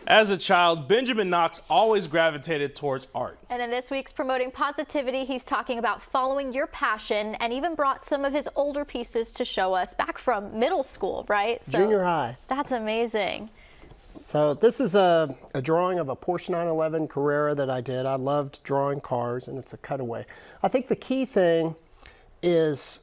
As a child, Benjamin Knox always gravitated towards art. And in this week's Promoting Positivity, he's talking about following your passion and even brought some of his older pieces to show us back from middle school, right? So junior high. That's amazing. So this is a drawing of a Porsche 911 Carrera that I did. I loved drawing cars, and it's a cutaway. I think the key thing is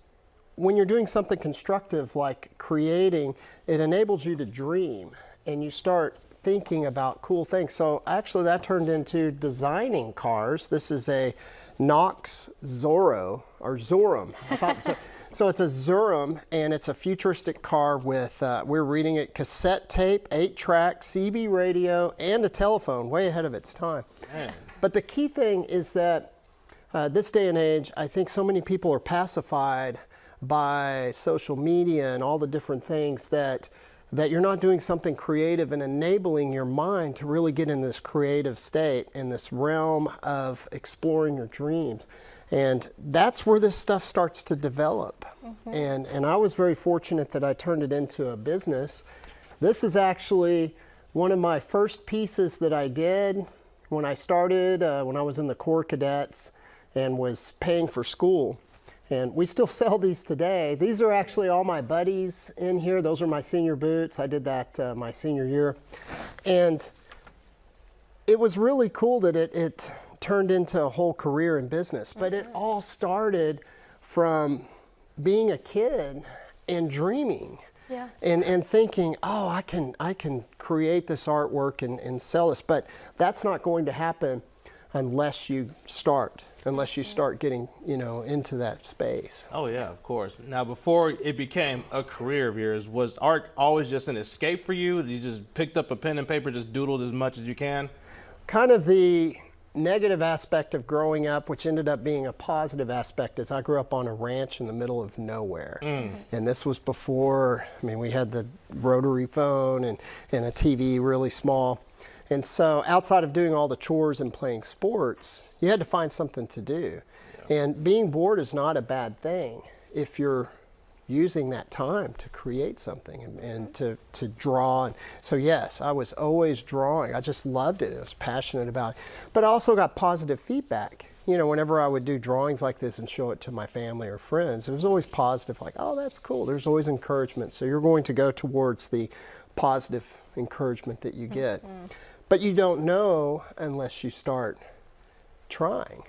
when you're doing something constructive like creating, it enables you to dream and you start thinking about cool things. So actually that turned into designing cars. This is a Knox Zorro, or Zorum. I thought so. So it's a Zorum, and it's a futuristic car with, we're reading it, cassette tape, 8-track, CB radio, and a telephone, way ahead of its time. Man. But the key thing is that this day and age, I think so many people are pacified by social media and all the different things that you're not doing something creative and enabling your mind to really get in this creative state, in this realm of exploring your dreams. And that's where this stuff starts to develop. Mm-hmm. And I was very fortunate that I turned it into a business. This is actually one of my first pieces that I did when I started, when I was in the Corps Cadets and was paying for school. And we still sell these today. These are actually all my buddies in here. Those are my senior boots. I did that my senior year. And it was really cool that it turned into a whole career in business. But it all started from being a kid and dreaming. Yeah. And thinking, oh, I can create this artwork and sell this. But that's not going to happen unless you start getting, into that space. Oh yeah, of course. Now, before it became a career of yours, was art always just an escape for you? You just picked up a pen and paper, just doodled as much as you can? Kind of the negative aspect of growing up, which ended up being a positive aspect, is I grew up on a ranch in the middle of nowhere. And this was before, we had the rotary phone and a TV really small. And so outside of doing all the chores and playing sports, you had to find something to do. Yeah. And being bored is not a bad thing if you're using that time to create something and to draw. And so yes, I was always drawing. I just loved it. I was passionate about it. But I also got positive feedback. Whenever I would do drawings like this and show it to my family or friends, it was always positive, like, oh, that's cool. There's always encouragement. So you're going to go towards the positive encouragement that you get. But you don't know unless you start trying,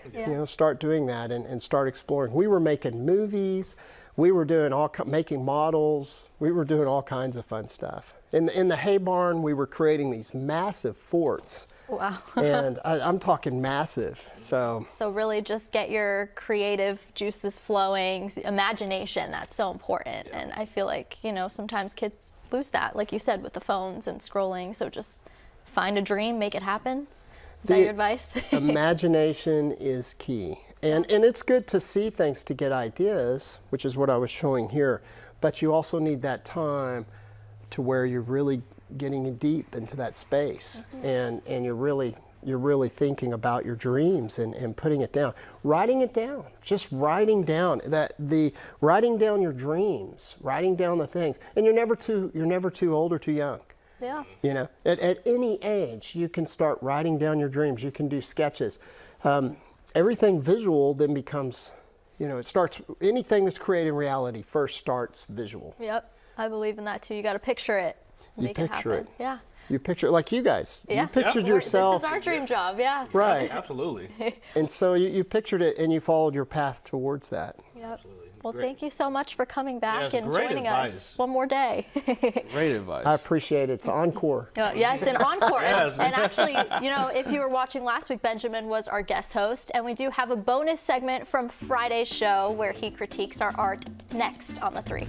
start doing that and start exploring. We were making movies, we were doing making models, we were doing all kinds of fun stuff. In the hay barn, we were creating these massive forts. Wow. And I'm talking massive. So really just get your creative juices flowing, imagination, that's so important. And I feel like, sometimes kids lose that, like you said, with the phones and scrolling. So just find a dream, make it happen. Is that your advice? Imagination is key. And it's good to see things to get ideas, which is what I was showing here. But you also need that time to where you're really getting deep into that space. And you're really thinking about your dreams and putting it down. Writing it down. Just writing down writing down your dreams, writing down the things. And you're never too old or too young. Yeah. At any age, you can start writing down your dreams. You can do sketches. Everything visual then becomes, it starts, anything that's created in reality first starts visual. Yep. I believe in that too. You got to picture it. Make it happen. Yeah. You picture it like you guys. Yeah. You pictured yourself. This is our dream job, yeah. Right. Absolutely. And so you pictured it and you followed your path towards that. Yep. Absolutely. Well, thank you so much for coming back and joining us one more day. Great advice. I appreciate it. It's encore. Yes, an encore. Yes. And actually, if you were watching last week, Benjamin was our guest host, and we do have a bonus segment from Friday's show where he critiques our art next on The 3.